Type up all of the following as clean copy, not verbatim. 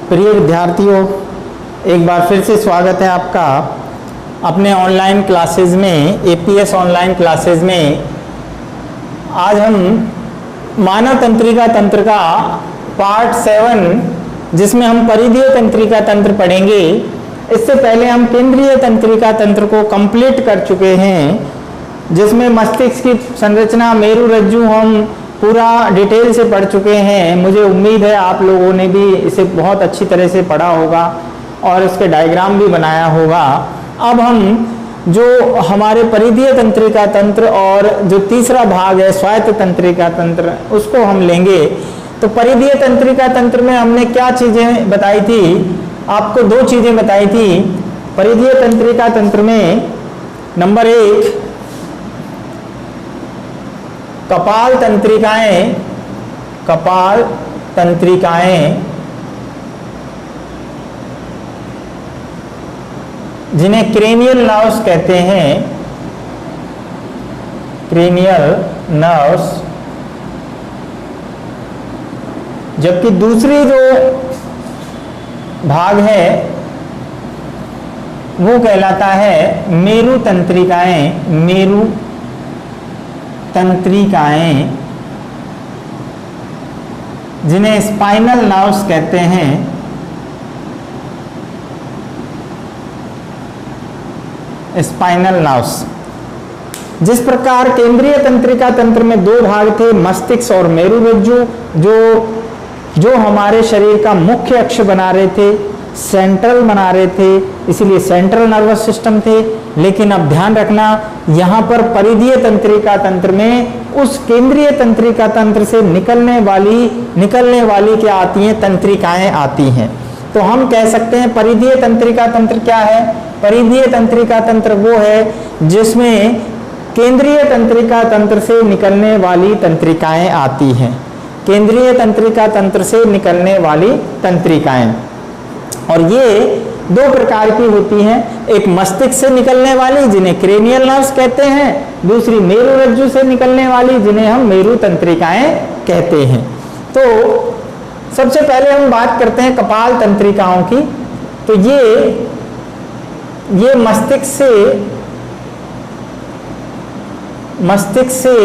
प्रिय विद्यार्थियों, एक बार फिर से स्वागत है आपका अपने ऑनलाइन क्लासेस में, एपीएस ऑनलाइन क्लासेस में। आज हम मानव तंत्रिका तंत्र का पार्ट 7, जिसमें हम परिधीय तंत्रिका तंत्र पढ़ेंगे। इससे पहले हम केंद्रीय तंत्रिका तंत्र को कंप्लीट कर चुके हैं, जिसमें मस्तिष्क की संरचना, मेरुरज्जु हम पूरा डिटेल से पढ़ चुके हैं। मुझे उम्मीद है आप लोगों ने भी इसे बहुत अच्छी तरह से पढ़ा होगा और इसके डायग्राम भी बनाया होगा। अब हम जो हमारे परिधीय तंत्रिका तंत्र और जो तीसरा भाग है स्वायत्त तंत्रिका तंत्र, उसको हम लेंगे। तो परिधीय तंत्रिका तंत्र में हमने क्या चीज़ें बताई थी? आपको 2 चीज़ें बताई थी परिधीय तंत्रिका तंत्र में। नंबर 1, कपाल तंत्रिकाएं, कपाल तंत्रिकाएं जिन्हें क्रेनियल नर्व्स कहते हैं, क्रेनियल नर्व्स। जबकि दूसरी जो भाग है वो कहलाता है मेरु तंत्रिकाएं, मेरु तंत्रिकाएं जिन्हें स्पाइनल नर्व्स कहते हैं। Spinal nerves. जिस प्रकार केंद्रीय तंत्रिका तंत्र में 2 भाग थे, मस्तिष्क और मेरुरज्जु, जो हमारे शरीर का मुख्य अक्ष बना रहे थे, सेंट्रल बना रहे थे, इसीलिए सेंट्रल नर्वस सिस्टम थे। लेकिन अब ध्यान रखना, यहाँ पर परिधीय तंत्रिका तंत्र में उस केंद्रीय तंत्रिका तंत्र से निकलने वाली क्या आती हैं? तंत्रिकाएं आती हैं। तो हम कह सकते हैं परिधीय तंत्रिका तंत्र क्या है? परिधीय तंत्रिका तंत्र वो है जिसमें केंद्रीय तंत्रिका तंत्र से निकलने वाली तंत्रिकाएं आती हैं। केंद्रीय तंत्रिका तंत्र से निकलने वाली तंत्रिकाएं, और ये 2 प्रकार की होती हैं। एक मस्तिष्क से निकलने वाली जिन्हें क्रेनियल नर्व्स कहते हैं, दूसरी मेरुरज्जु से निकलने वाली जिन्हें हम मेरु तंत्रिकाएं कहते हैं। तो सबसे पहले हम बात करते हैं कपाल तंत्रिकाओं की। तो ये मस्तिष्क से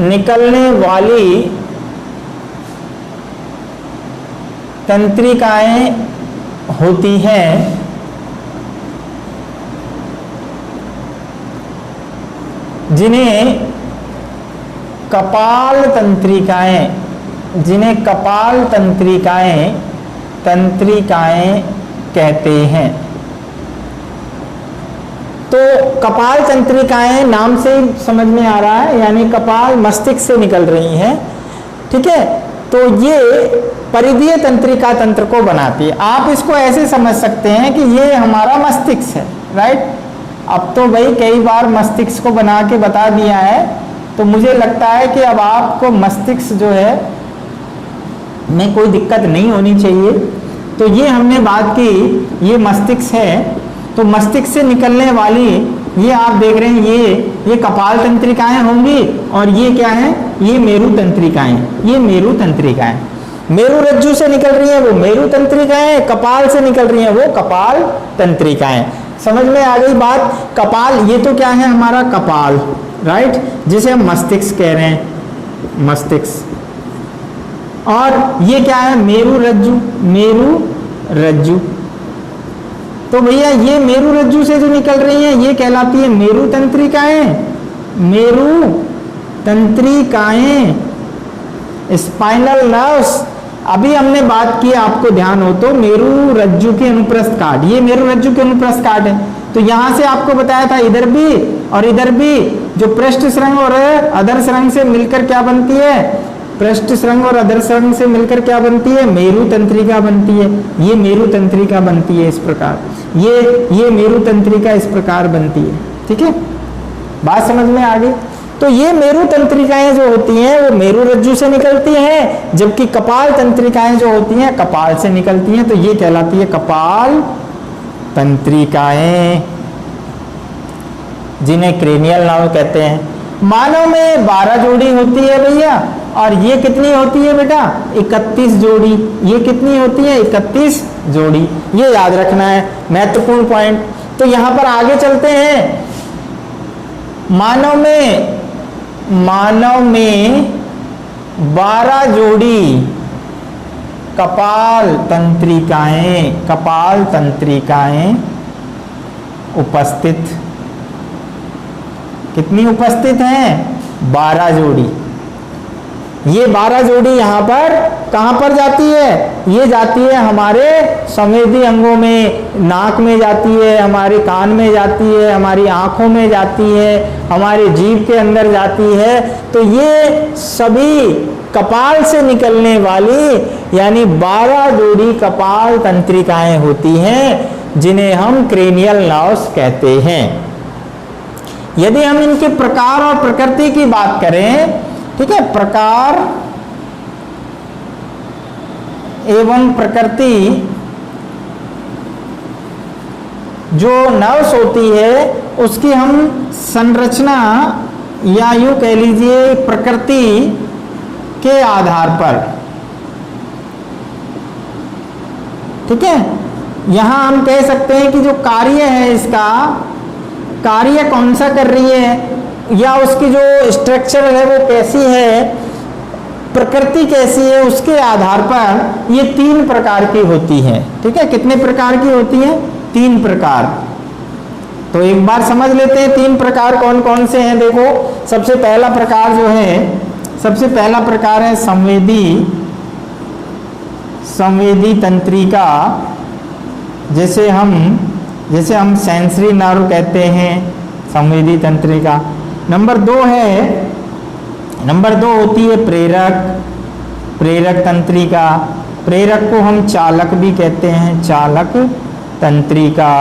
निकलने वाली तंत्रिकाएं होती हैं, जिन्हें कपाल तंत्रिकाएं कहते हैं। तो कपाल तंत्रिकाएं नाम से ही समझ में आ रहा है, यानी कपाल मस्तिष्क से निकल रही हैं। ठीक है, तो ये परिधीय तंत्रिका तंत्र को बनाती है। आप इसको ऐसे समझ सकते हैं कि ये हमारा मस्तिष्क है, राइट। अब तो भाई कई बार मस्तिष्क को बना के बता दिया है, तो मुझे लगता है कि अब आपको मस्तिष्क जो है में कोई दिक्कत नहीं होनी चाहिए। तो ये हमने बात की, ये मस्तिष्क है। तो मस्तिष्क से निकलने वाली ये आप देख रहे हैं, ये कपाल तंत्रिकाएं होंगी, और ये क्या है? ये मेरु तंत्रिकाएं। ये मेरु तंत्रिकाएं मेरुरज्जु से निकल रही है, वो मेरु तंत्रिकाएं। कपाल से निकल रही है, वो कपाल तंत्रिकाएं। समझ में आ गई बात? कपाल, ये तो क्या है? हमारा कपाल, राइट, जिसे हम मस्तिष्क कह रहे हैं, मस्तिष्क। और ये क्या है? मेरुरज्जु, मेरुरज्जु। तो भैया ये मेरुरज्जु से जो निकल रही है ये कहलाती है मेरु तंत्रिकाएं। मेरु तंत्रिकाएं, स्पाइनल नर्व्स। अभी हमने बात की, आपको ध्यान हो तो, मेरुरज्जु के अनुप्रस्थ काट। ये मेरुरज्जु के अनुप्रस्थ काट है। तो यहां से आपको बताया था इधर भी और इधर भी जो पृष्ठ श्रृंग और अधर श्रृंग से मिलकर क्या बनती है? पृष्ठ श्रृंग और अधर श्रृंग से मिलकर क्या बनती है? मेरु तंत्रिका बनती है। ये मेरु तंत्रिका बनती है इस प्रकार। ये मेरु तंत्रिका इस प्रकार बनती है। ठीक है, बात समझ में आ गई? तो ये मेरु तंत्रिकाएं जो होती हैं वो मेरुरज्जु से निकलती हैं, जबकि कपाल तंत्रिकाएं जो होती हैं कपाल से निकलती हैं। तो ये कहलाती है कपाल तंत्रिकाएं, जिन्हें क्रेनियल नर्व कहते हैं। मानव में 12 जोड़ी होती है भैया, और ये कितनी होती है बेटा 31 जोड़ी, ये कितनी होती है 31 जोड़ी, ये याद रखना है महत्वपूर्ण पॉइंट। तो यहां पर आगे चलते हैं। मानव में 12 जोड़ी कपाल तंत्रिकाएं उपस्थित, कितनी उपस्थित हैं 12 जोड़ी। ये 12 जोड़ी यहां पर कहां पर जाती है, ये जाती है हमारे संवेदी अंगों में, नाक में जाती है, हमारे कान में जाती है, हमारी आंखों में जाती है, हमारे जीभ के अंदर जाती है। तो ये सभी कपाल से निकलने वाली यानी 12 जोड़ी कपाल तंत्रिकाएं होती हैं जिन्हें हम क्रेनियल नर्व्स कहते हैं। यदि हम इनके प्रकार और प्रकृति की बात करें, ठीक है, प्रकार एवं प्रकृति, जो नर्व्स होती है उसकी हम संरचना या यूं कह लीजिए प्रकृति के आधार पर, ठीक है, यहां हम कह सकते हैं कि जो कार्य है, इसका कार्य कौन सा कर रही है या उसकी जो स्ट्रक्चर है वो कैसी है, प्रकृति कैसी है, उसके आधार पर ये 3 प्रकार की होती है। ठीक है, कितने प्रकार की होती है 3 प्रकार। तो एक बार समझ लेते हैं 3 प्रकार कौन कौन से हैं। देखो सबसे पहला प्रकार जो है, सबसे पहला प्रकार है संवेदी तंत्रिका, जैसे हम सेंसरी नर्व कहते हैं संवेदी तंत्रिका। नंबर 2 होती है प्रेरक तंत्रिका, प्रेरक को हम चालक भी कहते हैं, चालक तंत्रिका।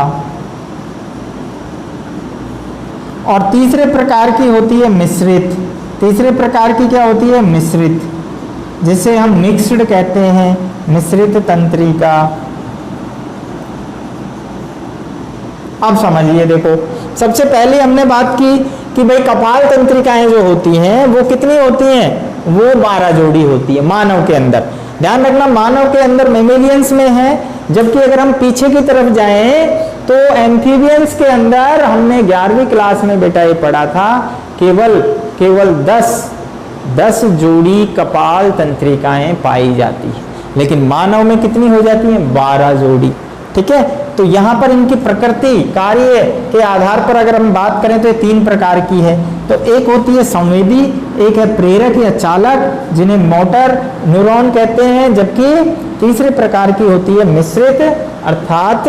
और तीसरे प्रकार की होती है मिश्रित, तीसरे प्रकार की क्या होती है मिश्रित, जिसे हम मिक्स्ड कहते हैं, मिश्रित तंत्रिका। अब समझिए, देखो सबसे पहले हमने बात की कि भाई कपाल तंत्रिकाएं जो होती हैं वो कितनी होती हैं, वो 12 जोड़ी होती है मानव के अंदर। ध्यान रखना मानव के अंदर मेमेलियंस में है, जबकि अगर हम पीछे की तरफ जाएं तो एम्फीबियंस के अंदर हमने 11वीं क्लास में बेटा ये पढ़ा था केवल 10 जोड़ी कपाल तंत्रिकाएं पाई जाती है, लेकिन मानव में कितनी हो जाती हैं 12 जोड़ी। ठीक है, तो यहाँ पर इनकी प्रकृति कार्य के आधार पर अगर हम बात करें तो ये 3 प्रकार की है। तो एक होती है संवेदी, एक है प्रेरक या चालक जिन्हें मोटर न्यूरॉन कहते हैं, जबकि तीसरे प्रकार की होती है मिश्रित अर्थात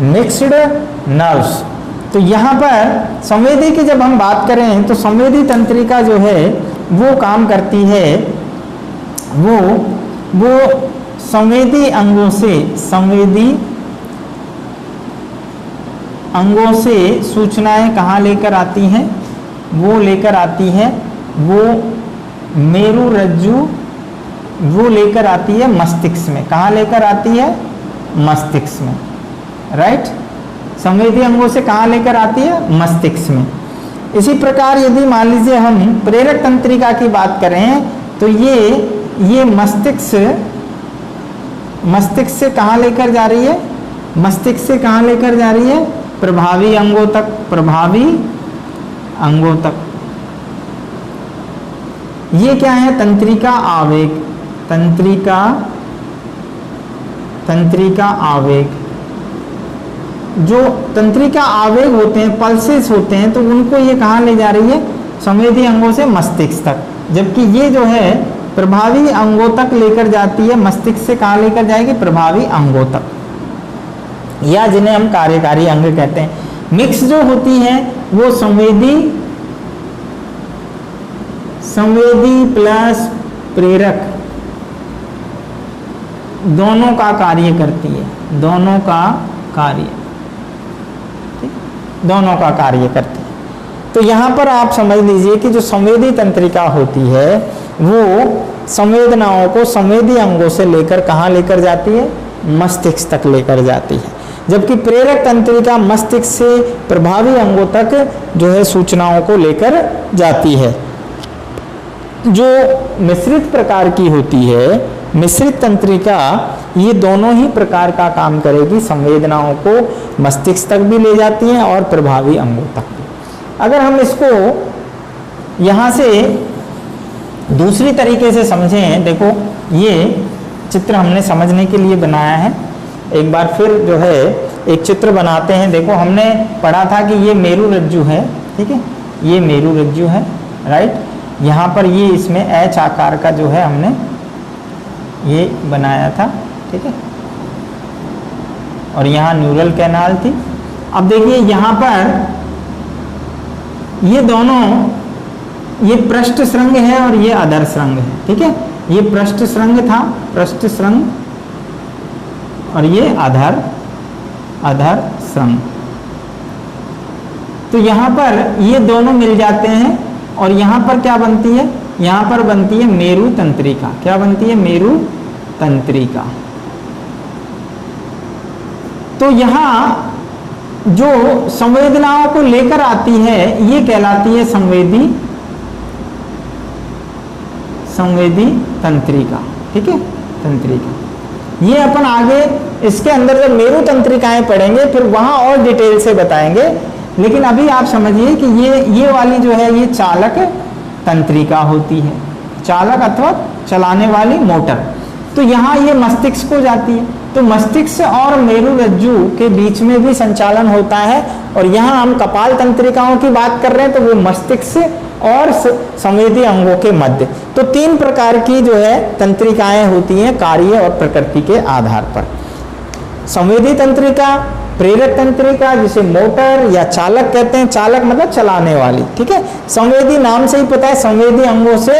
मिक्स्ड नर्व्स। तो यहाँ पर संवेदी की जब हम बात करें तो संवेदी तंत्रिका जो है वो काम करती है, वो संवेदी अंगों से सूचनाएं कहाँ लेकर आती हैं, वो लेकर आती है वो मेरु रज्जु, वो लेकर आती है मस्तिष्क में। कहाँ लेकर आती है मस्तिष्क में, राइट। संवेदी अंगों से कहाँ लेकर आती है मस्तिष्क में। इसी प्रकार यदि मान लीजिए हम प्रेरक तंत्रिका की बात करें तो ये मस्तिष्क से कहाँ लेकर जा रही है, मस्तिष्क से कहाँ लेकर जा रही है प्रभावी अंगों तक। ये क्या है तंत्रिका आवेग। जो तंत्रिका आवेग होते हैं, पल्सेस होते हैं, तो उनको ये कहाँ ले जा रही है संवेदी अंगों से मस्तिष्क तक, जबकि ये जो है प्रभावी अंगों तक लेकर जाती है। मस्तिष्क से कहाँ लेकर जाएगी प्रभावी अंगों तक, या जिन्हें हम कार्यकारी अंग कहते हैं। मिक्स जो होती है वो संवेदी प्लस प्रेरक दोनों का कार्य करती है, दोनों का कार्य करती है। तो यहाँ पर आप समझ लीजिए कि जो संवेदी तंत्रिका होती है वो संवेदनाओं को संवेदी अंगों से लेकर कहाँ लेकर जाती है मस्तिष्क तक लेकर जाती है, जबकि प्रेरक तंत्रिका मस्तिष्क से प्रभावी अंगों तक जो है सूचनाओं को लेकर जाती है। जो मिश्रित प्रकार की होती है, मिश्रित तंत्रिका, ये दोनों ही प्रकार का काम करेगी, संवेदनाओं को मस्तिष्क तक भी ले जाती हैं और प्रभावी अंगों तक भी। अगर हम इसको यहाँ से दूसरी तरीके से समझें, देखो ये चित्र हमने समझने के लिए बनाया है, एक बार फिर जो है एक चित्र बनाते हैं। देखो हमने पढ़ा था कि ये मेरु रज्जु है, ठीक है, ये मेरु रज्जु है, राइट। यहाँ पर ये इसमें एच आकार का जो है हमने ये बनाया था, ठीक है, और यहाँ न्यूरल कैनाल थी। अब देखिए यहाँ पर ये दोनों, ये पृष्ठ श्रृंग है और ये अधर श्रृंग है, ठीक है, ये पृष्ठ श्रृंग था, पृष्ठ श्रृंग, और ये अधर श्रृंग। तो यहाँ पर ये दोनों मिल जाते हैं और यहाँ पर क्या बनती है, यहाँ पर बनती है मेरु तंत्रिका। क्या बनती है? मेरु तंत्रिका। तो यहाँ जो संवेदनाओं को लेकर आती है ये कहलाती है संवेदी तंत्रिका, ठीक है, तंत्रिका। ये अपन आगे इसके अंदर जब मेरु तंत्रिकाएं पढ़ेंगे फिर वहां और डिटेल से बताएंगे, लेकिन अभी आप समझिए कि ये वाली जो है ये चालक तंत्रिका होती है, चालक अथवा चलाने वाली मोटर। तो यहाँ ये मस्तिष्क को जाती है, तो मस्तिष्क और मेरु रज्जु के बीच में भी संचालन होता है। और यहाँ हम कपाल तंत्रिकाओं की बात कर रहे हैं, तो वो मस्तिष्क और संवेदी अंगों के मध्य। तो 3 प्रकार की जो है तंत्रिकाएं होती हैं कार्य और प्रकृति के आधार पर। संवेदी तंत्रिका, प्रेरक तंत्रिका जिसे मोटर या चालक कहते हैं, चालक मतलब चलाने वाली, ठीक है। संवेदी नाम से ही पता है संवेदी अंगों से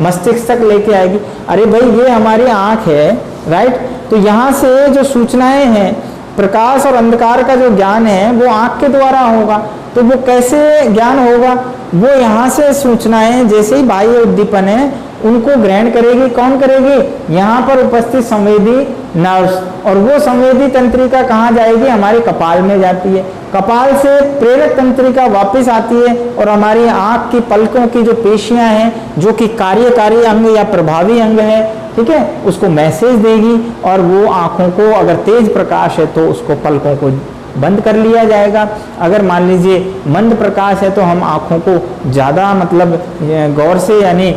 मस्तिष्क तक लेके आएगी। अरे भाई ये हमारी आंख है, राइट, तो यहाँ से जो सूचनाएं हैं, प्रकाश और अंधकार का जो ज्ञान है वो आंख के द्वारा होगा। तो वो कैसे ज्ञान होगा? वो यहाँ से सूचनाएं जैसे ही बाह्य उद्दीपन है उनको ग्रहण करेगी। कौन करेगी? यहाँ पर उपस्थित संवेदी नर्व्स। और वो संवेदी तंत्रिका कहाँ जाएगी? हमारे कपाल में जाती है। कपाल से प्रेरक तंत्रिका वापस आती है और हमारी आंख की पलकों की जो पेशियां हैं, जो कि कार्यकारी अंग या प्रभावी अंग है, ठीक है, उसको मैसेज देगी और वो आंखों को, अगर तेज प्रकाश है तो उसको पलकों को बंद कर लिया जाएगा। अगर मान लीजिए मंद प्रकाश है तो हम आँखों को ज़्यादा मतलब गौर से यानी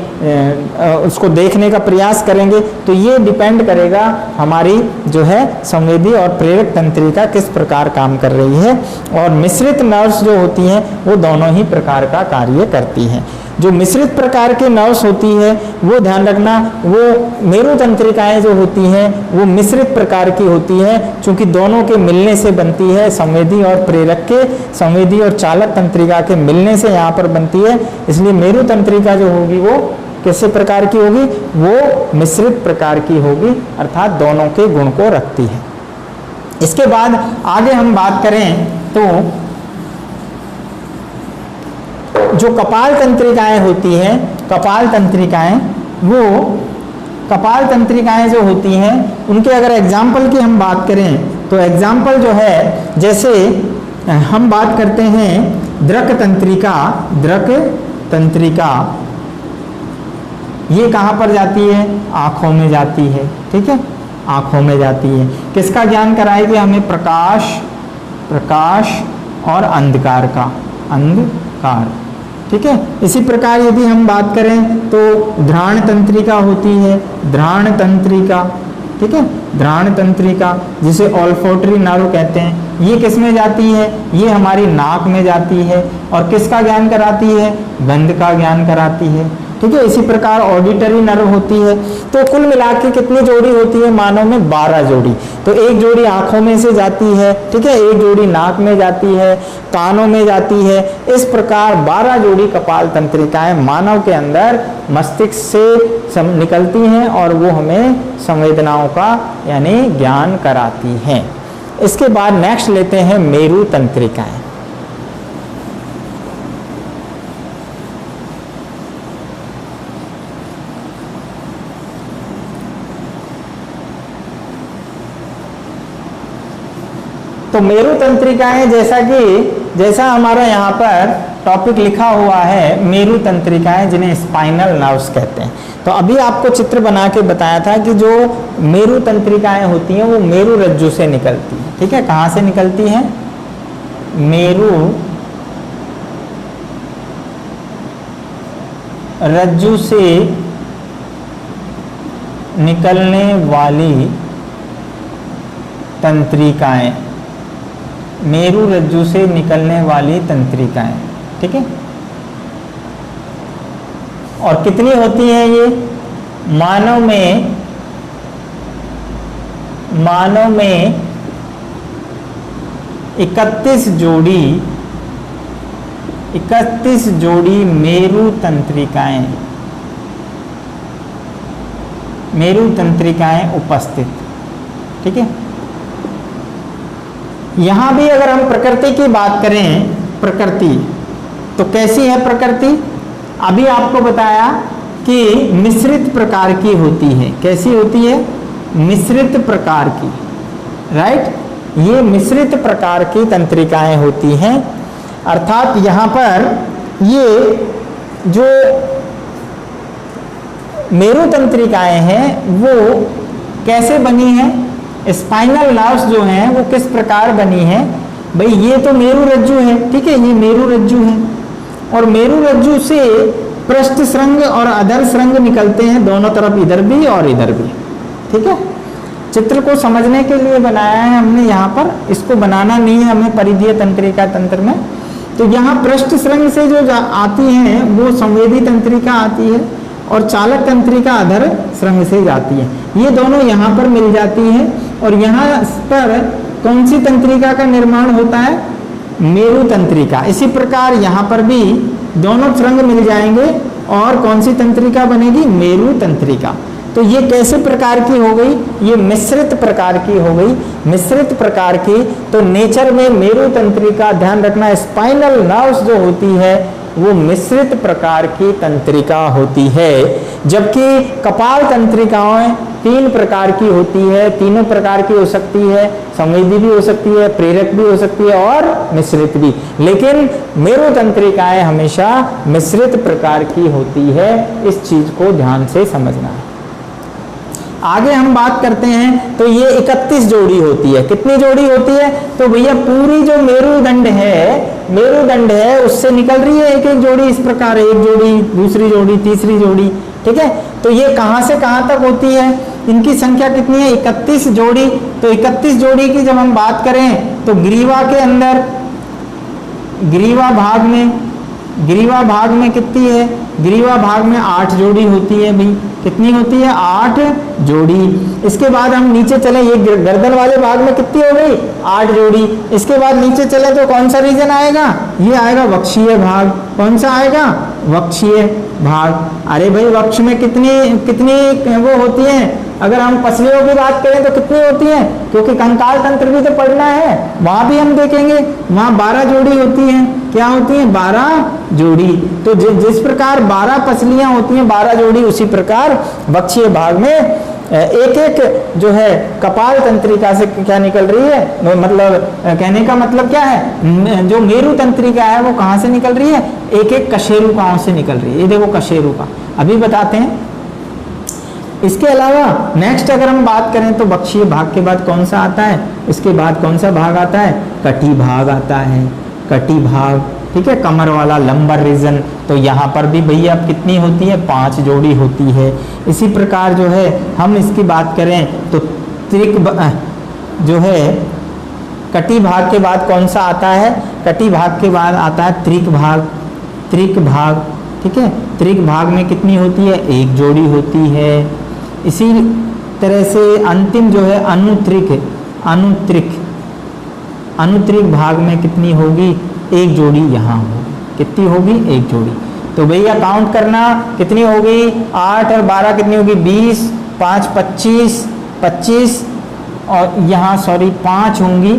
उसको देखने का प्रयास करेंगे। तो ये डिपेंड करेगा हमारी जो है संवेदी और प्रेरक तंत्रिका किस प्रकार काम कर रही है। और मिश्रित नर्व्स जो होती हैं वो दोनों ही प्रकार का कार्य करती हैं। जो मिश्रित प्रकार के नर्व्स होती है वो ध्यान रखना, वो मेरु तंत्रिकाएं जो होती हैं वो मिश्रित प्रकार की होती है, क्योंकि दोनों के मिलने से बनती है। संवेदी और प्रेरक के, संवेदी और चालक तंत्रिका के मिलने से यहाँ पर बनती है। इसलिए मेरु तंत्रिका जो होगी वो कैसे प्रकार की होगी? वो मिश्रित प्रकार की होगी, अर्थात दोनों के गुण को रखती है। इसके बाद आगे हम बात करें तो जो कपाल तंत्रिकाएं होती हैं, कपाल तंत्रिकाएं, वो कपाल तंत्रिकाएं जो होती हैं उनके अगर एग्जाम्पल की हम बात करें तो एग्जाम्पल जो है, जैसे हम बात करते हैं दृक तंत्रिका। दृक तंत्रिका ये कहाँ पर जाती है? आँखों में जाती है, ठीक है, आँखों में जाती है। किसका ज्ञान कराएगी हमें? प्रकाश और अंधकार का, अंधकार, ठीक है। इसी प्रकार यदि हम बात करें तो घ्राण तंत्रिका होती है, घ्राण तंत्रिका, ठीक है, घ्राण तंत्रिका जिसे ऑल्फैक्टरी नर्व कहते हैं। ये किस में जाती है? ये हमारी नाक में जाती है और किसका ज्ञान कराती है? गंध का ज्ञान कराती है, ठीक है। इसी प्रकार ऑडिटरी नर्व होती है। तो कुल मिला के कितनी जोड़ी होती है मानव में? 12 जोड़ी। तो एक जोड़ी आंखों में से जाती है, ठीक है, एक जोड़ी नाक में जाती है, कानों में जाती है। इस प्रकार 12 जोड़ी कपाल तंत्रिकाएं मानव के अंदर मस्तिष्क से निकलती हैं और वो हमें संवेदनाओं का यानी ज्ञान कराती हैं। इसके बाद नेक्स्ट लेते हैं मेरु तंत्रिकाएं। तो मेरु तंत्रिकाएं जैसा हमारा यहाँ पर टॉपिक लिखा हुआ है मेरु तंत्रिकाएं, जिन्हें स्पाइनल नर्व्स कहते हैं। तो अभी आपको चित्र बना के बताया था कि जो मेरु तंत्रिकाएं होती हैं वो मेरु रज्जु से निकलती हैं। ठीक है, कहाँ से निकलती हैं? मेरु रज्जु से निकलने वाली तंत्रिकाएं, मेरु रज्जु से निकलने वाली तंत्रिकाएं। ठीक है, और कितनी होती हैं ये? मानव में 31 जोड़ी मेरु तंत्रिकाएं उपस्थित। ठीक है, यहां भी अगर हम प्रकृति की बात करें, प्रकृति तो कैसी है प्रकृति? अभी आपको बताया कि मिश्रित प्रकार की होती है। कैसी होती है? मिश्रित प्रकार की, राइट। ये मिश्रित प्रकार की तंत्रिकाएं होती हैं, अर्थात यहाँ पर ये जो मेरु तंत्रिकाएं हैं वो कैसे बनी हैं? स्पाइनल नर्व्स जो हैं वो किस प्रकार बनी है? भाई ये तो मेरु रज्जु है, ठीक है, ये मेरु रज्जु है, और मेरु रज्जु से पृष्ठ श्रृंग और अधर श्रृंग निकलते हैं, दोनों तरफ, इधर भी और इधर भी। ठीक है, चित्र को समझने के लिए बनाया है हमने, यहाँ पर इसको बनाना नहीं है हमें परिधीय तंत्रिका तंत्र में। तो यहाँ पृष्ठ श्रृंग से जो आती हैं वो संवेदी तंत्रिका आती है, और चालक तंत्रिका अधर श्रृंग से जाती है। ये दोनों यहाँ पर मिल जाती हैं, और यहाँ पर कौन सी तंत्रिका का निर्माण होता है? मेरु तंत्रिका। इसी प्रकार यहाँ पर भी दोनों श्रृंग मिल जाएंगे और कौन सी तंत्रिका बनेगी? मेरु तंत्रिका। तो ये कैसे प्रकार की हो गई? ये मिश्रित प्रकार की हो गई, मिश्रित प्रकार की। तो नेचर में मेरु तंत्रिका, ध्यान रखना, स्पाइनल नर्व्स जो होती है वो मिश्रित प्रकार की तंत्रिका होती है, जबकि कपाल तंत्रिकाएं 3 प्रकार की होती है। तीनों प्रकार की हो सकती है, संवेदी भी हो सकती है, प्रेरक भी हो सकती है और मिश्रित भी, लेकिन मेरु तंत्रिकाएं हमेशा मिश्रित प्रकार की होती है। इस चीज को ध्यान से समझना है। आगे हम बात करते हैं तो ये 31 जोड़ी होती है। कितनी जोड़ी होती है? तो भैया पूरी जो मेरुदंड है उससे निकल रही है एक एक जोड़ी, इस प्रकार एक जोड़ी, दूसरी जोड़ी, तीसरी जोड़ी। ठीक है, तो ये कहां से कहां तक होती है? इनकी संख्या कितनी है? 31 जोड़ी। तो 31 जोड़ी की जब हम बात करें तो ग्रीवा के अंदर, ग्रीवा भाग में कितनी है? ग्रीवा भाग में 8 जोड़ी होती है भाई। कितनी होती है? 8 जोड़ी। इसके बाद हम नीचे चले, ये गर्दन वाले भाग में कितनी हो गई? 8 जोड़ी। इसके बाद नीचे चले तो कौन सा रीजन आएगा? ये आएगा वक्षीय भाग। कौन सा आएगा? वक्षीय भाग। अरे भाई वक्ष में कितनी वो होती है? अगर हम पसलियों की बात करें तो कितनी होती है? क्योंकि कंकाल तंत्र भी तो पढ़ना है, वहां भी हम देखेंगे, वहां 12 जोड़ी होती हैं। क्या होती है? 12 जोड़ी। तो जिस प्रकार 12 पसलियां होती हैं, 12 जोड़ी, उसी प्रकार वक्षीय भाग में एक एक जो है कपाल तंत्रिका से क्या निकल रही है? मतलब कहने का मतलब क्या है? जो मेरु तंत्रिका है वो कहाँ से निकल रही है? एक एक कशेरुकाओं से निकल रही है। ये देखो कशेरुका, अभी बताते हैं। इसके अलावा नेक्स्ट अगर हम बात करें तो वक्षीय भाग के बाद कौन सा आता है? इसके बाद कौन सा भाग आता है? कटी भाग आता है, कटी भाग। ठीक है, कमर वाला लंबर रीजन। तो यहाँ पर भी भैया कितनी होती है? 5 जोड़ी होती है। इसी प्रकार जो है हम इसकी बात करें तो त्रिक जो है कटी भाग के बाद कौन सा आता है? कटी भाग के बाद आता है त्रिक भाग। त्रिक भाग, ठीक है, त्रिक भाग में कितनी होती है? 1 जोड़ी होती है। इसी तरह से अंतिम जो है अनुत्रिक भाग में कितनी होगी? 1 जोड़ी यहाँ होगी। कितनी होगी? 1 जोड़ी। तो भैया काउंट करना, कितनी होगी? 8 और 12 कितनी होगी? 20, 5 25 और यहाँ 5 होंगी।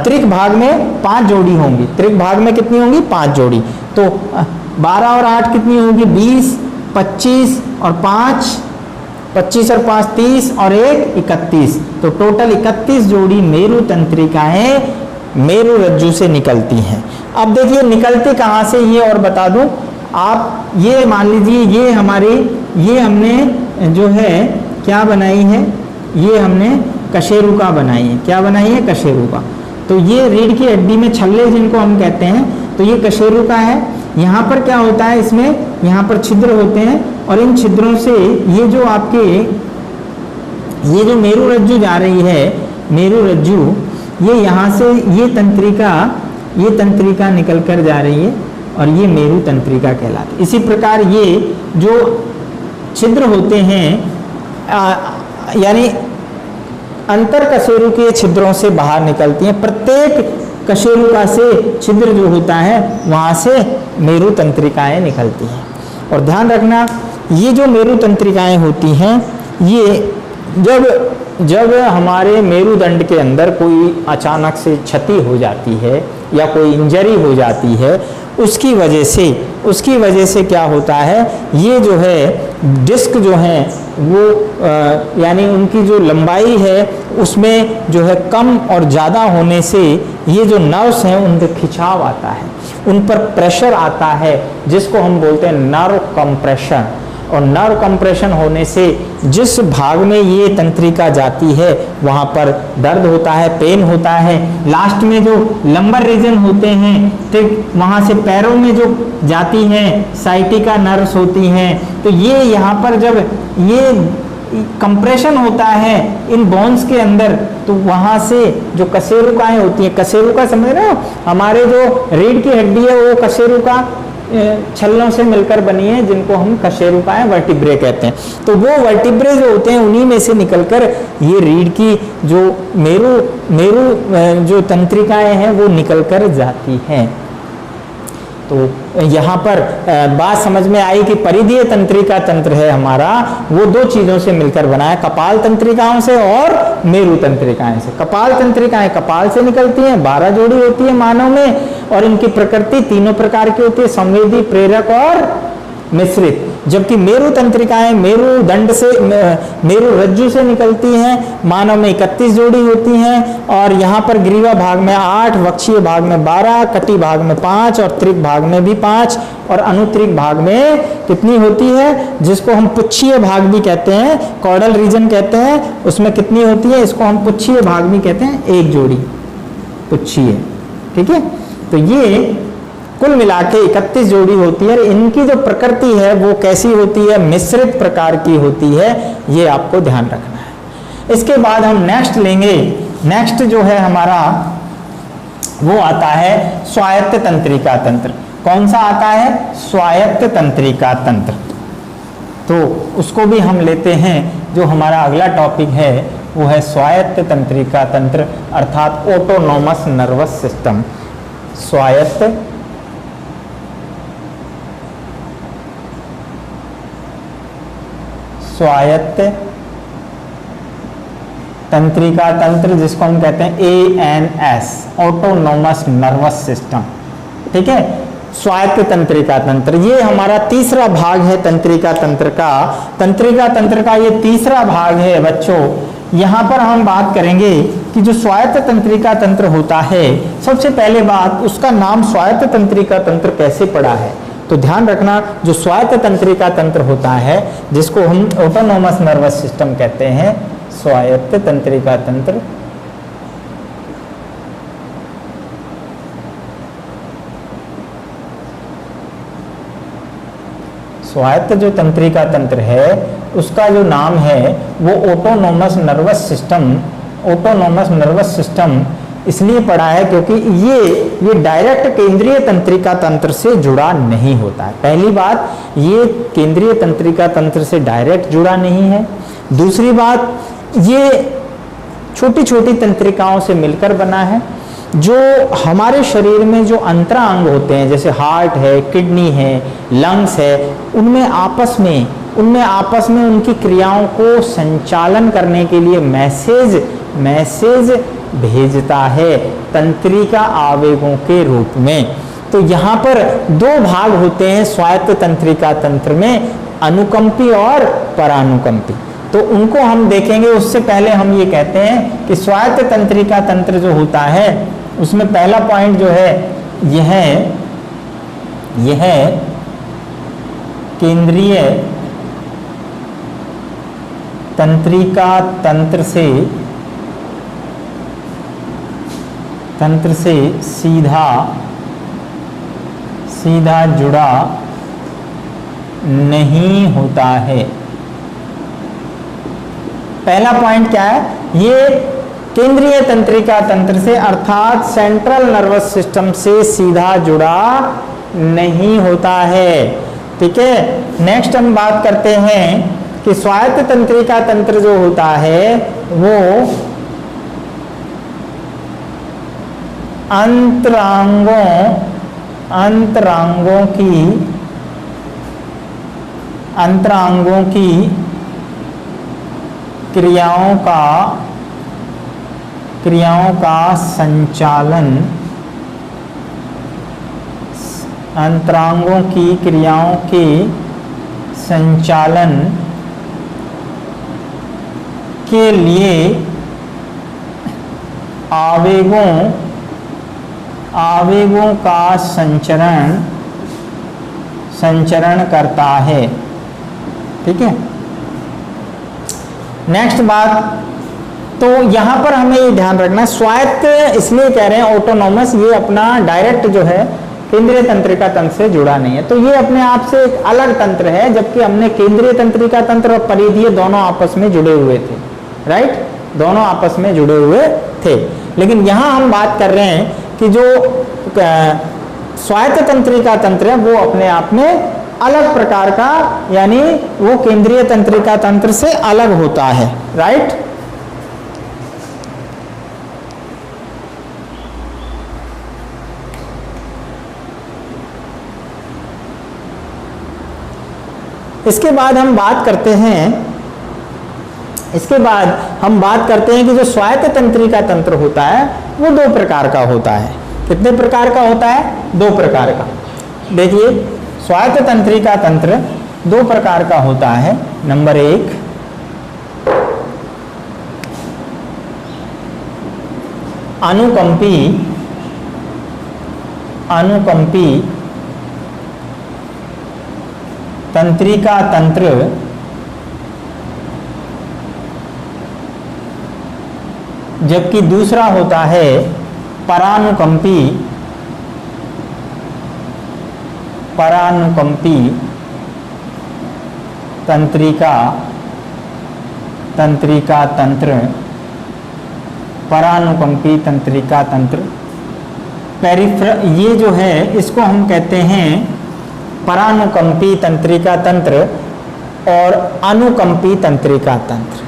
त्रिक भाग में 5 जोड़ी होंगी। त्रिक भाग में कितनी होंगी? 5 जोड़ी। तो 12 और 8 कितनी होगी? 20, 25 और 5 30 और 1 31। तो टोटल 31 जोड़ी मेरु तंत्रिकाएं मेरु रज्जु से निकलती हैं। अब देखिए निकलती कहाँ से ये और बता दूं, आप ये मान लीजिए ये हमारी, ये हमने जो है क्या बनाई है, ये हमने कशेरुका बनाई है। क्या बनाई है? कशेरुका। तो ये रीढ़ की हड्डी में छल्ले जिनको हम कहते हैं, तो ये कशेरुका है। यहाँ पर क्या होता है, इसमें यहाँ पर छिद्र होते हैं और इन छिद्रों से ये जो आपके ये जो मेरु रज्जु जा रही है, मेरु रज्जु, ये यहाँ से ये तंत्रिका निकल कर जा रही है और ये मेरु तंत्रिका कहलाती है। इसी प्रकार ये जो छिद्र होते हैं यानी अंतर कशेरुकीय छिद्रों से बाहर निकलती हैं। प्रत्येक कशेरुका से छिद्र जो होता है वहाँ से मेरु तंत्रिकाएं निकलती हैं। और ध्यान रखना, ये जो मेरु तंत्रिकाएं होती हैं, ये जब हमारे मेरुदंड के अंदर कोई अचानक से क्षति हो जाती है या कोई इंजरी हो जाती है, उसकी वजह से क्या होता है, ये जो है डिस्क जो है वो यानी उनकी जो लंबाई है उसमें जो है कम और ज़्यादा होने से ये जो नर्व्स हैं उन पर खिंचाव आता है, उन पर प्रेशर आता है, जिसको हम बोलते हैं नर्व कंप्रेशन। और नर्व कंप्रेशन होने से जिस भाग में ये तंत्रिका जाती है वहाँ पर दर्द होता है, पेन होता है। लास्ट में जो लंबर रीजन होते हैं, ठीक वहाँ से पैरों में जो जाती हैं साइटिका नर्व्स होती हैं, तो ये यहाँ पर जब ये कंप्रेशन होता है इन बोन्स के अंदर, तो वहाँ से जो कशेरुकाएं होती हैं, कशेरुका समझ रहे हो, हमारे जो रीढ़ की हड्डी है वो कशेरुका छल्लों से मिलकर बनी है, जिनको हम कशेरुकाएं वर्टिब्रे कहते हैं। तो वो वर्टिब्रे जो होते हैं उन्हीं में से निकलकर ये रीढ़ की जो मेरु जो तंत्रिकाएं हैं वो निकलकर जाती हैं। तो यहाँ पर बात समझ में आई कि परिधीय तंत्रिका तंत्र है हमारा, वो दो चीजों से मिलकर बना है, कपाल तंत्रिकाओं से और मेरु तंत्रिकाएं से। कपाल तंत्रिकाएं कपाल से निकलती हैं, 12 जोड़ी होती है मानव में, और इनकी प्रकृति तीनों प्रकार की होती है, संवेदी, प्रेरक और मिश्रित। जबकि मेरु तंत्रिकाएं मेरुदंड से, मेरु रज्जु से निकलती हैं, मानव में 31 जोड़ी होती हैं, और यहाँ पर ग्रीवा भाग में 8, वक्षीय भाग में 12, कटी भाग में 5 और त्रिक भाग में भी 5, और अनुत्रिक भाग में कितनी होती है, जिसको हम पुच्छीय भाग भी कहते हैं, कॉर्डल रीजन कहते हैं, उसमें कितनी होती है, इसको हम पुच्छीय भाग भी कहते हैं, 1 जोड़ी पुच्छीय। ठीक है, तो ये कुल मिला के 31 जोड़ी होती है। इनकी जो प्रकृति है वो कैसी होती है, मिश्रित प्रकार की होती है, ये आपको ध्यान रखना है। इसके बाद हम नेक्स्ट लेंगे, नेक्स्ट जो है हमारा वो आता है स्वायत्त तंत्रिका तंत्र। कौन सा आता है? स्वायत्त तंत्रिका तंत्र। तो उसको भी हम लेते हैं। जो हमारा अगला टॉपिक है वो है स्वायत्त तंत्रिका तंत्र, अर्थात ऑटोनोमस नर्वस सिस्टम। स्वायत्त तंत्रिका तंत्र, जिसको हम कहते हैं ANS, ऑटोनोमस नर्वस सिस्टम। ठीक है, स्वायत्त तंत्रिका तंत्र, ये हमारा तीसरा भाग है तंत्रिका तंत्र का। तंत्रिका तंत्र का ये तीसरा भाग है बच्चों। यहाँ पर हम बात करेंगे कि जो स्वायत्त तंत्रिका तंत्र होता है, सबसे पहले बात, उसका नाम स्वायत्त तंत्रिका तंत्र कैसे पड़ा है, तो ध्यान रखना। जो स्वायत्त तंत्रिका तंत्र होता है, जिसको हम ऑटोनोमस नर्वस सिस्टम कहते हैं, स्वायत्त तंत्रिका तंत्र, स्वायत्त जो तंत्रिका तंत्र है उसका जो नाम है वो autonomous nervous system. Autonomous nervous system इसलिए पड़ा है क्योंकि ये डायरेक्ट केंद्रीय तंत्रिका तंत्र से जुड़ा नहीं होता है। पहली बात, ये केंद्रीय तंत्रिका तंत्र से डायरेक्ट जुड़ा नहीं है। दूसरी बात, ये छोटी छोटी तंत्रिकाओं से मिलकर बना है। जो हमारे शरीर में जो अंतरा अंग होते हैं, जैसे हार्ट है, किडनी है, लंग्स है, उनमें आपस में उनकी क्रियाओं को संचालन करने के लिए मैसेज भेजता है तंत्रिका आवेगों के रूप में। तो यहाँ पर 2 भाग होते हैं स्वायत्त तंत्रिका तंत्र में, अनुकंपी और परानुकंपी। तो उनको हम देखेंगे। उससे पहले हम ये कहते हैं कि स्वायत्त तंत्रिका तंत्र जो होता है उसमें पहला पॉइंट जो है यह केंद्रीय तंत्रिका तंत्र से सीधा जुड़ा नहीं होता है। पहला पॉइंट क्या है, ये केंद्रीय तंत्रिका तंत्र से अर्थात सेंट्रल नर्वस सिस्टम से सीधा जुड़ा नहीं होता है। ठीक है, नेक्स्ट हम बात करते हैं कि स्वायत्त तंत्रिका तंत्र जो होता है वो अंतरांगों की क्रियाओं का संचालन, अंतरांगों की क्रियाओं के संचालन के लिए आवेगों का संचरण करता है। ठीक है, नेक्स्ट बात, तो यहां पर हमें ये ध्यान रखना, स्वायत्त इसलिए कह रहे हैं ऑटोनॉमस, ये अपना डायरेक्ट जो है केंद्रीय तंत्रिका तंत्र से जुड़ा नहीं है, तो ये अपने आप से एक अलग तंत्र है, जबकि हमने केंद्रीय तंत्रिका तंत्र और परिधीय दोनों आपस में जुड़े हुए थे। राइट, दोनों आपस में जुड़े हुए थे, लेकिन यहां हम बात कर रहे हैं कि जो स्वायत्त तंत्रिका तंत्र है वो अपने आप में अलग प्रकार का, यानी वो केंद्रीय तंत्रिका तंत्र से अलग होता है। राइट, इसके बाद हम बात करते हैं कि जो स्वायत्त तंत्रिका तंत्र होता है वो दो प्रकार का होता है। कितने प्रकार का होता है? दो प्रकार का। देखिए, स्वायत्त तंत्रिका तंत्र दो प्रकार का होता है। नंबर एक, अनुकंपी तंत्रिका तंत्र, जबकि दूसरा होता है परानुकंपी तंत्रिका तंत्र। परानुकंपी तंत्रिका तंत्र ये जो है इसको हम कहते हैं परानुकंपी तंत्रिका तंत्र और अनुकंपी तंत्रिका तंत्र,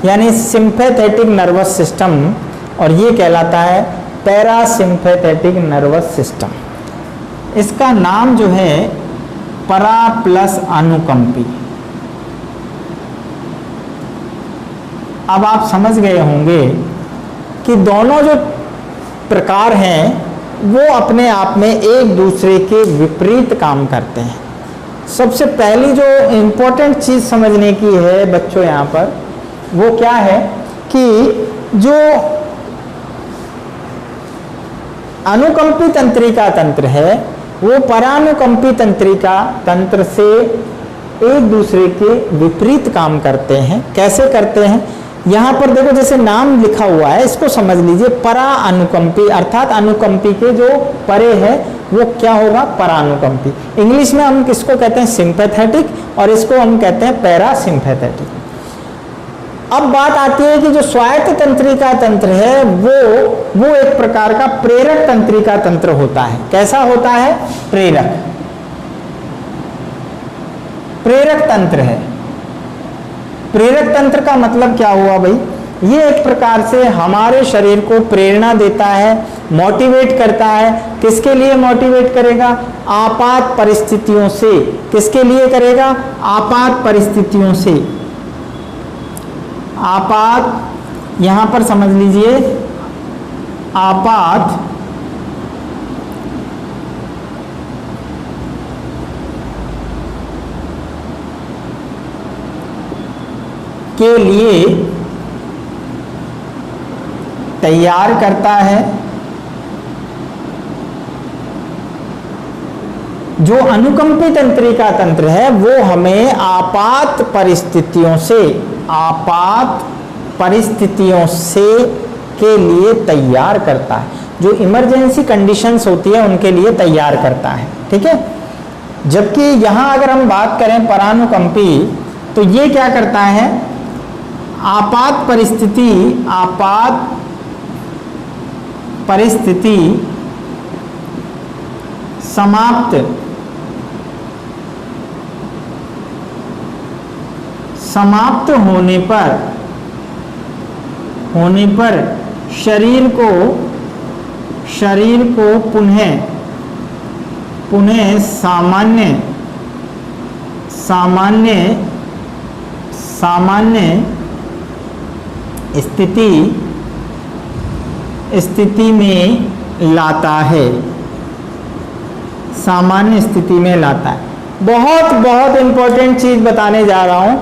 यानी सिंपैथेटिक नर्वस सिस्टम, और ये कहलाता है पैरासिम्पैथेटिक नर्वस सिस्टम। इसका नाम जो है परा प्लस अनुकंपी। अब आप समझ गए होंगे कि दोनों जो प्रकार हैं वो अपने आप में एक दूसरे के विपरीत काम करते हैं। सबसे पहली जो इम्पोर्टेंट चीज समझने की है बच्चों यहाँ पर, वो क्या है कि जो अनुकंपी तंत्रिका तंत्र है वो परानुकंपी तंत्रिका तंत्र से एक दूसरे के विपरीत काम करते हैं। कैसे करते हैं? यहाँ पर देखो, जैसे नाम लिखा हुआ है, इसको समझ लीजिए। परा अनुकंपी अर्थात अनुकंपी के जो परे है वो क्या होगा? परानुकंपी। इंग्लिश में हम किसको कहते हैं? सिंपैथेटिक, और इसको हम कहते हैं पैरासिम्पैथेटिक। अब बात आती है कि जो स्वायत्त तंत्रिका तंत्र है वो एक प्रकार का प्रेरक तंत्रिका तंत्र होता है। कैसा होता है? प्रेरक तंत्र है। प्रेरक तंत्र का मतलब क्या हुआ भाई? ये एक प्रकार से हमारे शरीर को प्रेरणा देता है, मोटिवेट करता है। किसके लिए मोटिवेट करेगा? आपात परिस्थितियों से। किसके लिए करेगा? आपात परिस्थितियों से। आपात, यहां पर समझ लीजिए, आपात के लिए तैयार करता है जो अनुकंपी तंत्रिका तंत्र है वो हमें आपात परिस्थितियों से के लिए तैयार करता है, जो इमरजेंसी कंडीशंस होती है उनके लिए तैयार करता है। ठीक है, जबकि यहां अगर हम बात करें परानुकंपी, तो ये क्या करता है, आपात परिस्थिति समाप्त होने पर शरीर को पुनः सामान्य स्थिति में लाता है, सामान्य स्थिति में लाता है। बहुत इंपॉर्टेंट चीज बताने जा रहा हूं,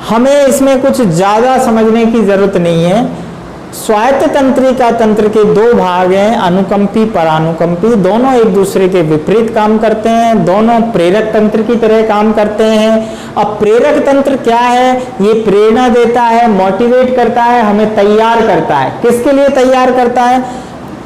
हमें इसमें कुछ ज्यादा समझने की जरूरत नहीं है। स्वायत्त तंत्रिका तंत्र के दो भाग हैं, अनुकंपी परानुकंपी, दोनों एक दूसरे के विपरीत काम करते हैं, दोनों प्रेरक तंत्र की तरह काम करते हैं। अब प्रेरक तंत्र क्या है, ये प्रेरणा देता है, मोटिवेट करता है, हमें तैयार करता है। किसके लिए तैयार करता है,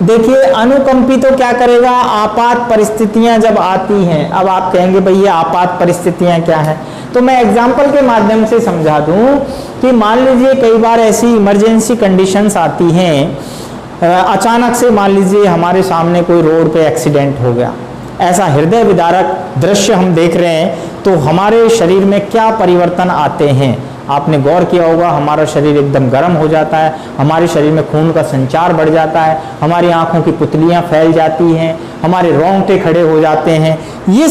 देखिए अनुकंपी तो क्या करेगा, आपात परिस्थितियां जब आती हैं, अब आप कहेंगे भाई ये आपात परिस्थितियां क्या है, तो मैं एग्जाम्पल के माध्यम से समझा दूं कि मान लीजिए कई बार ऐसी इमरजेंसी कंडीशंस आती हैं, अचानक से मान लीजिए हमारे सामने कोई रोड पे एक्सीडेंट हो गया, ऐसा हृदय विदारक दृश्य हम देख रहे हैं, तो हमारे शरीर में क्या परिवर्तन आते हैं, आपने गौर किया होगा, हमारा शरीर एकदम गर्म हो जाता है, हमारे शरीर में खून का संचार बढ़ जाता है, हमारी आंखों की पुतलियां फैल जाती हैं, हमारे रोंगटे खड़े हो जाते हैं। ये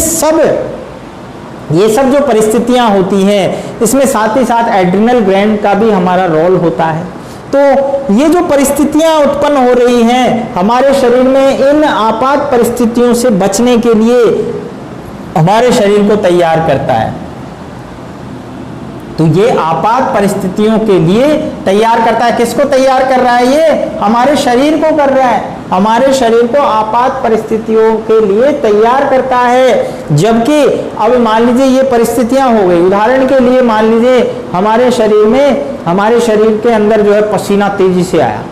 सब जो परिस्थितियां होती हैं, इसमें साथ ही साथ एड्रिनल ग्लैंड का भी हमारा रोल होता है। तो ये जो परिस्थितियां उत्पन्न हो रही हैं हमारे शरीर में, इन आपात परिस्थितियों से बचने के लिए हमारे शरीर को तैयार करता है। तो ये आपात परिस्थितियों के लिए तैयार करता है। किसको तैयार कर रहा है, ये हमारे शरीर को कर रहा है, हमारे शरीर को आपात परिस्थितियों के लिए तैयार करता है। जबकि अब मान लीजिए ये परिस्थितियां हो गई, उदाहरण के लिए मान लीजिए हमारे शरीर के अंदर जो है पसीना तेजी से आया,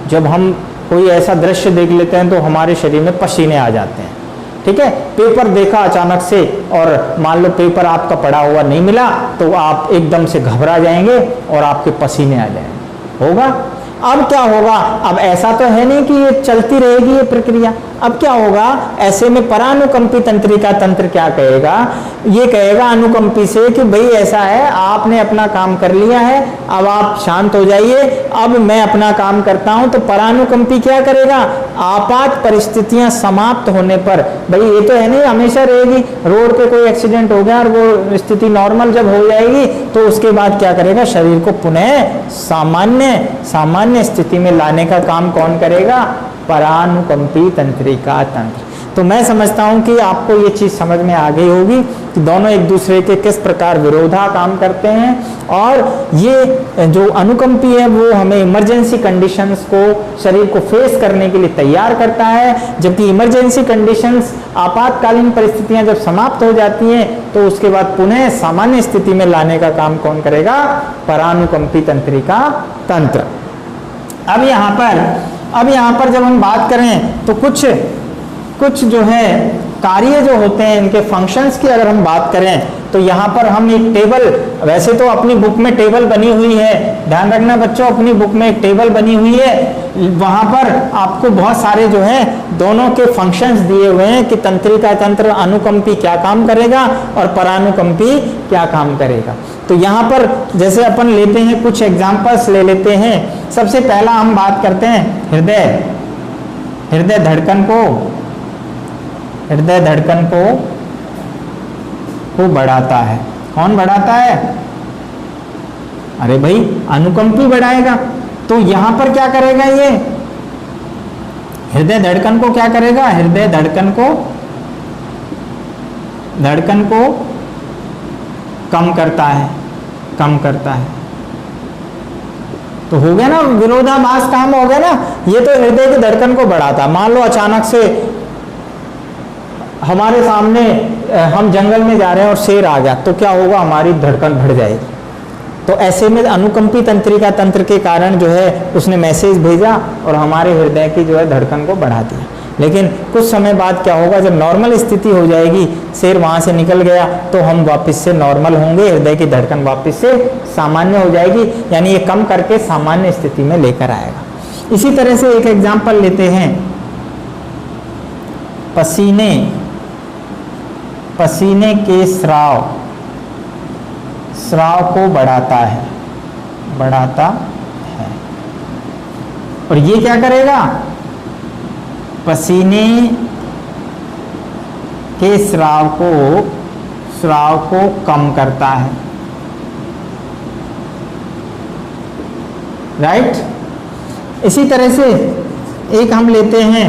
जब हम कोई ऐसा दृश्य देख लेते हैं तो हमारे शरीर में पसीने आ जाते हैं। ठीक है, पेपर देखा अचानक से और मान लो पेपर आपका पड़ा हुआ नहीं मिला, तो आप एकदम से घबरा जाएंगे और आपके पसीने आ जाएंगे, होगा। अब क्या होगा, अब ऐसा तो है नहीं कि ये चलती रहेगी ये प्रक्रिया, अब क्या होगा, ऐसे में परानुकंपी तंत्रिका तंत्र क्या कहेगा, ये कहेगा अनुकंपी से कि भाई ऐसा है, आपने अपना काम कर लिया है, अब आप शांत हो जाइए, अब मैं अपना काम करता हूं। तो परानुकंपी क्या करेगा, आपात परिस्थितियां समाप्त होने पर, भाई ये तो है नहीं हमेशा रहेगी, रोड पे कोई एक्सीडेंट हो गया और वो स्थिति नॉर्मल जब हो जाएगी तो उसके बाद क्या करेगा, शरीर को पुनः सामान्य स्थिति में लाने का काम कौन करेगा, परानुकंपी तंत्रिका तंत्र। तो मैं समझता हूं कि आपको ये चीज समझ में आ गई होगी कि दोनों एक दूसरे के किस प्रकार विरोधा काम करते हैं, और ये जो अनुकंपी है वो हमें इमरजेंसी कंडीशंस को, शरीर को फेस करने के लिए तैयार करता है, जबकि इमरजेंसी कंडीशंस, आपातकालीन परिस्थितियां जब समाप्त हो जाती हैं तो उसके बाद पुनः सामान्य स्थिति में लाने का काम कौन करेगा, परानुकंपी तंत्रिका तंत्र। अब यहाँ पर जब हम बात करें तो कुछ जो है कार्य जो होते हैं, इनके फंक्शंस की अगर हम बात करें तो यहाँ पर हम एक टेबल, वैसे तो अपनी बुक में टेबल बनी हुई है, ध्यान रखना बच्चों, अपनी बुक में एक टेबल बनी हुई है, वहाँ पर आपको बहुत सारे जो है दोनों के फंक्शंस दिए हुए हैं कि तंत्रिका तंत्र अनुकंपी क्या काम करेगा और परानुकंपी क्या काम करेगा। तो यहाँ पर जैसे अपन लेते हैं, कुछ एग्जाम्पल्स ले लेते हैं। सबसे पहला हम बात करते हैं हृदय धड़कन को बढ़ाता है। कौन बढ़ाता है, अरे भाई अनुकंपी बढ़ाएगा। तो यहां पर क्या करेगा, ये हृदय धड़कन को क्या करेगा, हृदय धड़कन को कम करता है। तो हो गया ना, विरोधाभास काम हो गया ना। ये तो हृदय की धड़कन को बढ़ाता, मान लो हमारे सामने हम जंगल में जा रहे हैं और शेर आ गया तो क्या होगा, हमारी धड़कन बढ़ जाएगी। तो ऐसे में अनुकंपी तंत्रिका तंत्र के कारण जो है उसने मैसेज भेजा और हमारे हृदय की जो है धड़कन को बढ़ा दिया। लेकिन कुछ समय बाद क्या होगा, जब नॉर्मल स्थिति हो जाएगी, शेर वहाँ से निकल गया तो हम वापस से नॉर्मल होंगे, हृदय की धड़कन वापस से सामान्य हो जाएगी, यानी ये कम करके सामान्य स्थिति में लेकर आएगा। इसी तरह से एक एग्जाम्पल लेते हैं, पसीने के स्राव को बढ़ाता है और ये क्या करेगा, पसीने के स्राव को कम करता है, राइट। इसी तरह से एक हम लेते हैं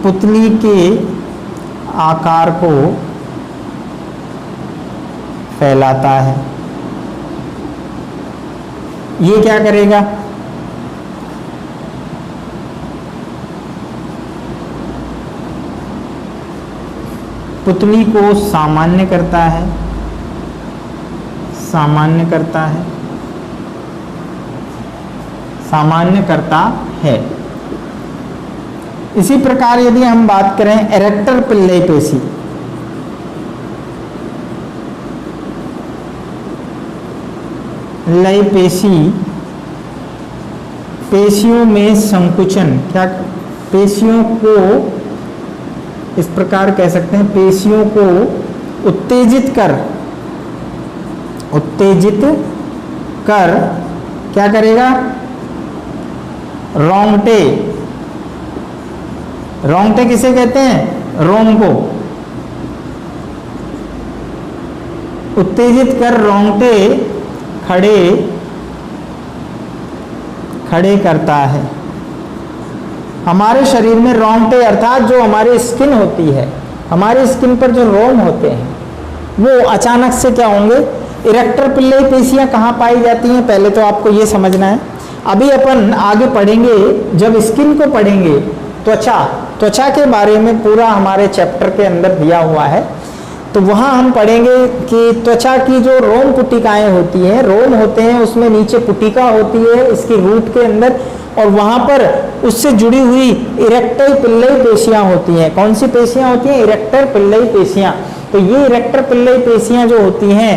पुतली के आकार को फैलाता है। ये क्या करेगा, पुतली को सामान्य करता है। इसी प्रकार यदि हम बात करें इरेक्टर पिल्लई पेशियों में संकुचन, क्या पेशियों को इस प्रकार कह सकते हैं, पेशियों को उत्तेजित कर क्या करेगा, रोंगटे किसे कहते हैं, रोम को उत्तेजित कर रोंगटे खड़े करता है। हमारे शरीर में रोंगटे अर्थात जो हमारी स्किन होती है, हमारी स्किन पर जो रोम होते हैं वो अचानक से क्या होंगे, इरेक्टर पिल्लई पेशियां कहाँ पाई जाती हैं, पहले तो आपको ये समझना है। अभी अपन आगे पढ़ेंगे, जब स्किन को पढ़ेंगे, त्वचा के बारे में पूरा हमारे चैप्टर के अंदर दिया हुआ है, तो वहाँ हम पढ़ेंगे कि त्वचा की जो रोम पुटिकाएं होती हैं, रोम होते हैं, उसमें नीचे पुटिका होती है इसकी रूट के अंदर, और वहाँ पर उससे जुड़ी हुई इरेक्टर पिल्लई पेशियां होती हैं। कौन सी पेशियां होती हैं, इरेक्टर पिल्लई पेशियां। तो ये इरेक्टर पिल्लई पेशियां जो होती हैं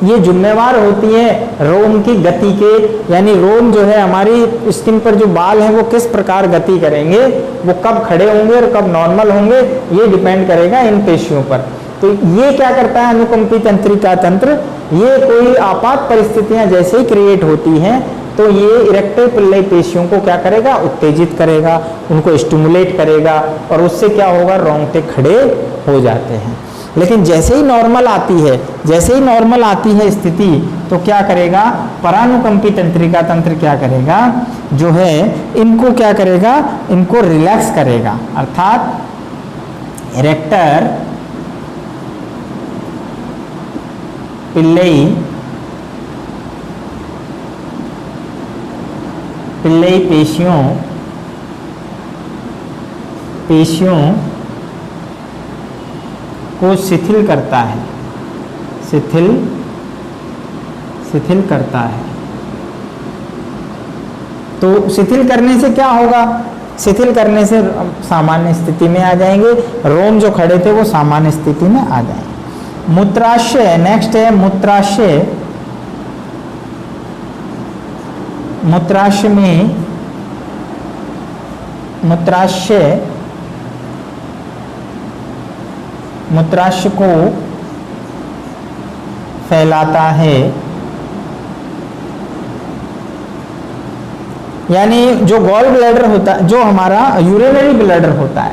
ये जिम्मेवार होती हैं रोम की गति के, यानी रोम जो है हमारी स्किन पर जो बाल हैं वो किस प्रकार गति करेंगे, वो कब खड़े होंगे और कब नॉर्मल होंगे, ये डिपेंड करेगा इन पेशियों पर। तो ये क्या करता है अनुकंपी तंत्रिका तंत्र, ये कोई आपात परिस्थितियां जैसे ही क्रिएट होती हैं तो ये इरेक्टर पिल्लई पेशियों को क्या करेगा, उत्तेजित करेगा, उनको स्टिमुलेट करेगा और उससे क्या होगा, रोंगटे खड़े हो जाते हैं। लेकिन जैसे ही नॉर्मल आती है स्थिति, तो क्या करेगा, परानुकंपी तंत्रिका तंत्र क्या करेगा, जो है इनको क्या करेगा, इनको रिलैक्स करेगा, अर्थात इरेक्टर पिल्लई पेशियों को शिथिल करता है। तो शिथिल करने से क्या होगा, शिथिल करने से सामान्य स्थिति में आ जाएंगे, रोम जो खड़े थे वो सामान्य स्थिति में आ जाएंगे। मूत्राशय, नेक्स्ट है मूत्राशय। मूत्राशय को फैलाता है, यानी जो गॉल ब्लैडर होता है, जो हमारा यूरिनरी ब्लैडर होता है,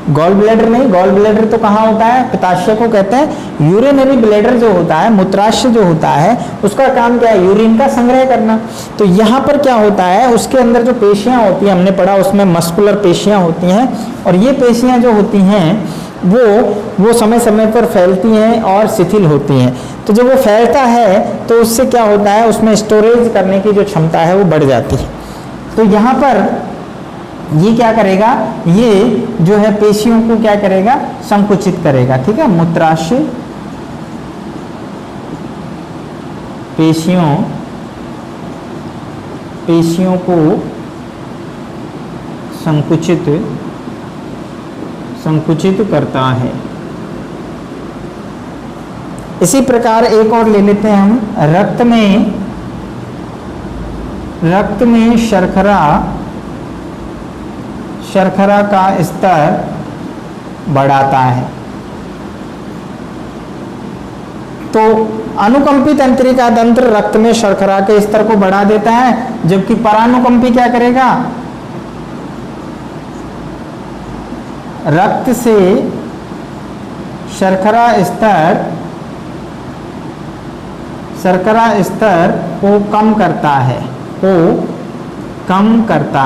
गॉल ब्लैडर नहीं, गॉल ब्लैडर तो कहाँ होता है, पित्ताशय को कहते हैं। यूरिनरी ब्लैडर जो होता है, मूत्राशय जो होता है, उसका काम क्या है, यूरिन का संग्रह करना। तो यहाँ पर क्या होता है, उसके अंदर जो पेशियां होती हैं, हमने पढ़ा उसमें मस्कुलर पेशियां होती हैं, और ये पेशियां जो होती हैं वो समय समय पर फैलती हैं और शिथिल होती हैं। तो जब वो फैलता है तो उससे क्या होता है, उसमें स्टोरेज करने की जो क्षमता है वो बढ़ जाती है। तो यहाँ पर ये क्या करेगा, ये जो है पेशियों को क्या करेगा, संकुचित करेगा। ठीक है, मूत्राशय पेशियों को संकुचित करता है। इसी प्रकार एक और ले लेते हैं हम, रक्त में शर्करा का स्तर बढ़ाता है। तो अनुकंपी तंत्रिका तंत्र रक्त में शर्करा के स्तर को बढ़ा देता है, जबकि परानुकंपी क्या करेगा, रक्त से शर्करा स्तर को कम करता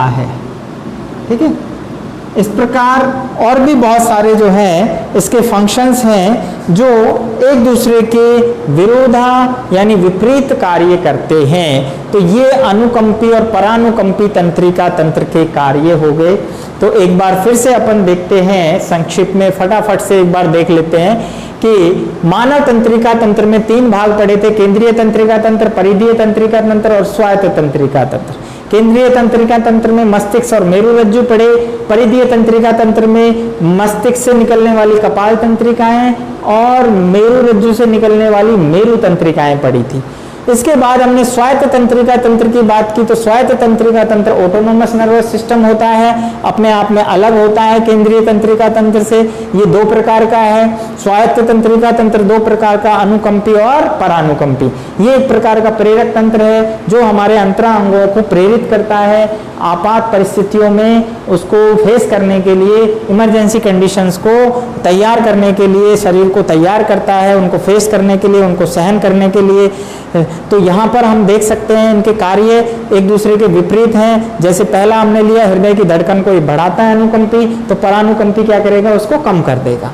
है। ठीक है, इस प्रकार और भी बहुत सारे जो हैं इसके फंक्शंस हैं जो एक दूसरे के विरोधा यानी विपरीत कार्य करते हैं। तो ये अनुकंपी और परानुकंपी तंत्रिका तंत्र के कार्य हो गए। तो एक बार फिर से अपन देखते हैं, संक्षिप्त में फटाफट से एक बार देख लेते हैं कि मानव तंत्रिका तंत्र में 3 भाग पड़े थे, केंद्रीय तंत्रिका तंत्र, परिधीय तंत्रिका तंत्र और स्वायत्त तंत्रिका तंत्र। केंद्रीय तंत्रिका तंत्र में मस्तिष्क और मेरुरज्जु पड़े, परिधीय तंत्रिका तंत्र में मस्तिष्क से निकलने वाली कपाल तंत्रिकाएं और मेरुरज्जु से निकलने वाली मेरु तंत्रिकाएं पड़ी थी। इसके बाद हमने स्वायत्त तंत्रिका तंत्र की बात की। तो स्वायत्त तंत्रिका तंत्र ऑटोनोमस नर्वस सिस्टम होता है, अपने आप में अलग होता है केंद्रीय तंत्रिका तंत्र से। ये 2 प्रकार का है। स्वायत्त तंत्रिका तंत्र 2 प्रकार का, अनुकंपी और परानुकंपी। ये एक प्रकार का प्रेरक तंत्र है जो हमारे अंतरा अंगों को प्रेरित करता है, आपात परिस्थितियों में उसको फेस करने के लिए, इमरजेंसी कंडीशंस को तैयार करने के लिए शरीर को तैयार करता है, उनको फेस करने के लिए, उनको सहन करने के लिए। तो यहाँ पर हम देख सकते हैं इनके कार्य एक दूसरे के विपरीत हैं। जैसे पहला हमने लिया, हृदय की धड़कन को बढ़ाता है अनुकंपी, तो परानुकंपी क्या करेगा, उसको कम कर देगा।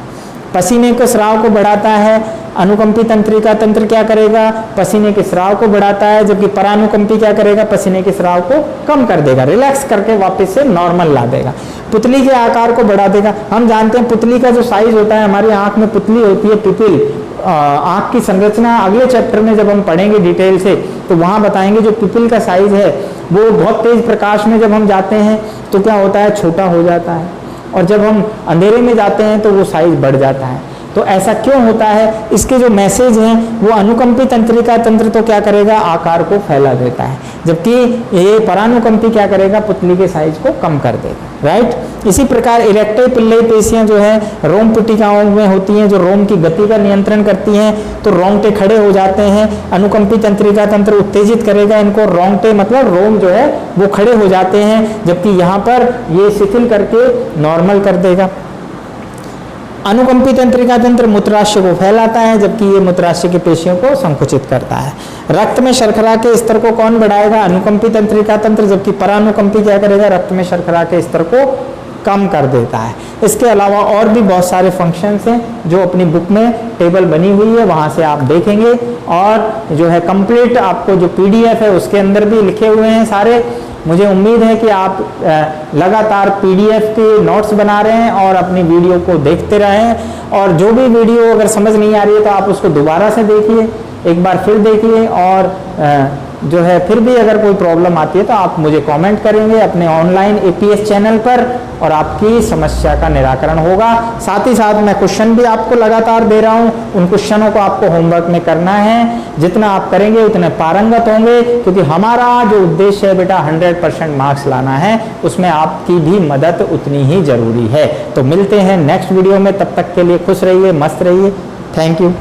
पसीने के स्राव को बढ़ाता है, अनुकंपी तंत्रिका तंत्र क्या करेगा, पसीने के स्राव को बढ़ाता है, जबकि परानुकंपी क्या करेगा, पसीने के स्राव को कम कर देगा, रिलैक्स करके वापस से नॉर्मल ला देगा। पुतली के आकार को बढ़ा देगा। हम जानते हैं पुतली का जो साइज होता है, हमारी आंख में पुतली होती है, पिपिल, आंख की संरचना अगले चैप्टर में जब हम पढ़ेंगे डिटेल से तो वहां बताएंगे। जो पिपिल का साइज है वो बहुत तेज प्रकाश में जब हम जाते हैं तो क्या होता है, छोटा हो जाता है, और जब हम अंधेरे में जाते हैं तो वो साइज बढ़ जाता है। तो ऐसा क्यों होता है, इसके जो मैसेज हैं वो अनुकंपी तंत्रिका तंत्र तो क्या करेगा, आकार को फैला देता है, जबकि ये परानुकंपी क्या करेगा, पुतली के साइज को कम कर देगा। राइट। इसी प्रकार इरेक्टाइल पिल्लई पेशियां जो है रोम पिटिकाओं में होती हैं, जो रोम की गति का नियंत्रण करती हैं, तो रोंगटे खड़े हो जाते हैं। अनुकंपी तंत्रिका तंत्र उत्तेजित करेगा इनको, रोंगटे मतलब रोम जो है वो खड़े हो जाते हैं, जबकि यहाँ पर ये शिथिल करके नॉर्मल कर देगा। अनुकंपी तंत्रिका तंत्र मूत्राशय को फैलाता है, जबकि ये मूत्राशय की पेशियों को संकुचित करता है। रक्त में शर्करा के स्तर को कौन बढ़ाएगा, अनुकंपी तंत्रिका तंत्र, जबकि परानुकंपी क्या करेगा, रक्त में शर्करा के स्तर को कम कर देता है। इसके अलावा और भी बहुत सारे फंक्शंस हैं जो अपनी बुक में टेबल बनी हुई है, वहां से आप देखेंगे, और जो है कंप्लीट आपको जो पीडीएफ है उसके अंदर भी लिखे हुए हैं सारे। मुझे उम्मीद है कि आप लगातार पीडीएफ के नोट्स बना रहे हैं और अपनी वीडियो को देखते रहें, और जो भी वीडियो अगर समझ नहीं आ रही है तो आप उसको दोबारा से देखिए, एक बार फिर देखिए, और जो है फिर भी अगर कोई प्रॉब्लम आती है तो आप मुझे कमेंट करेंगे अपने ऑनलाइन एपीएस चैनल पर, और आपकी समस्या का निराकरण होगा। साथ ही साथ मैं क्वेश्चन भी आपको लगातार दे रहा हूं, उन क्वेश्चनों को आपको होमवर्क में करना है। जितना आप करेंगे उतने पारंगत होंगे, क्योंकि हमारा जो उद्देश्य है बेटा 100% मार्क्स लाना है, उसमें आपकी भी मदद उतनी ही जरूरी है। तो मिलते हैं नेक्स्ट वीडियो में, तब तक के लिए खुश रहिए, मस्त रहिए। Thank you.